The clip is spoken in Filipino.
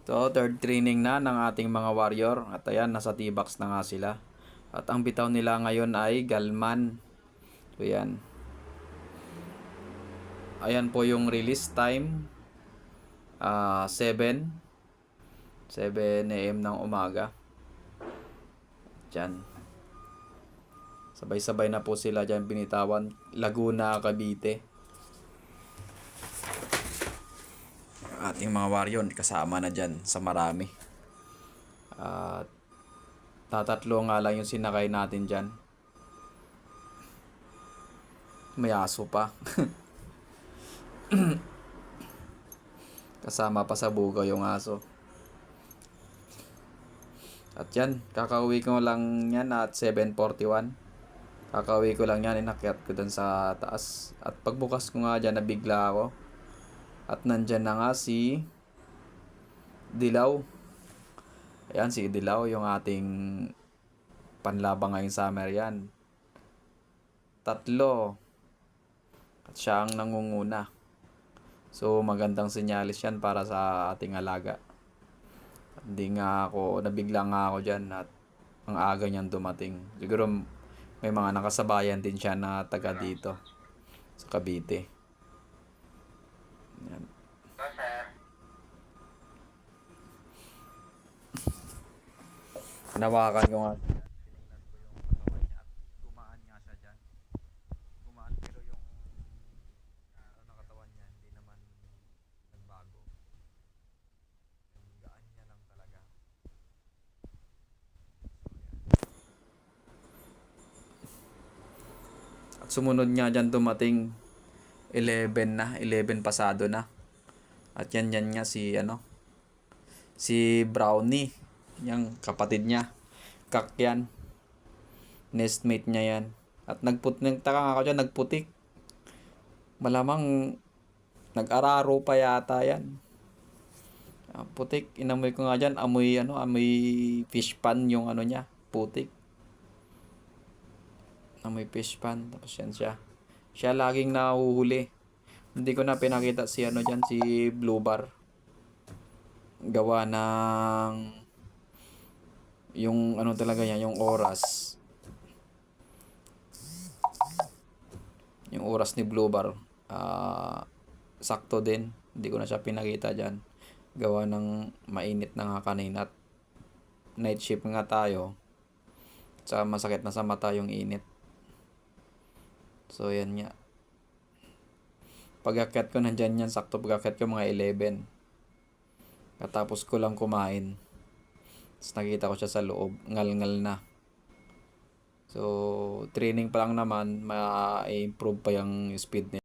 So, third training na ng ating mga warrior. At ayan, nasa T-box na nga sila. At ang bitaw nila ngayon ay Galman. So, ayan. Ayan po yung release time. 7 a.m. ng umaga. Diyan. Sabay-sabay na po sila dyan binitawan. Laguna, Cavite. Ating mga warrior kasama na dyan sa marami. At tatatlo nga lang yung sinakay natin dyan. May aso pa. Kasama pa sa bugaw yung aso. At yan, kakauwi ko lang yan at 7:41. Kakauwi ko lang yan, inakyat ko dun sa taas. At pagbukas ko nga dyan, nabigla ako. At nandyan na nga si Dilaw. Ayan, si Dilaw, yung ating panlabang ngayong summer yan. 3. At siya ang nangunguna. So, magandang senyalis yan para sa ating alaga. Hindi nga ako, nabigla nga ako dyan at ang aga niyang dumating. Siguro may mga nakasabayan din siya na taga dito sa Cavite. Yan. Nawakan ko nga. Gumaan nga siya dyan. Gumaan pero yung katawan niya hindi naman nagbago. Yung gaan niya lang talaga. At sumunod nga dyan dumating 11 na, 11 pasado na. At yan nga si Brownie, yung kapatid niya. Kak yan. Nestmate niya yan. At nagtaka nga ako dyan, nagputik. Malamang nag-araro pa yata yan. Putik, inamoy ko nga dyan, amoy fish pan yung niya, putik. Amoy fish pan, tapos yan siya. Siya laging nahuhuli. Hindi ko na pinakita si dyan, si Blue Bar. Gawa ng yung talaga yan, yung oras. Yung oras ni Blue Bar. Sakto din. Hindi ko na siya pinakita dyan. Gawa ng mainit na nga kanina. Night shift nga tayo. Tsaka masakit na sa mata yung init. So, yan nga. Pag-akyat ko nandyan yan, sakto pag-akyat ko mga 11. Katapos ko lang kumain. Tapos nakita ko siya sa loob. Ngal-ngal na. So, training pa lang naman, ma-improve pa yung speed niya.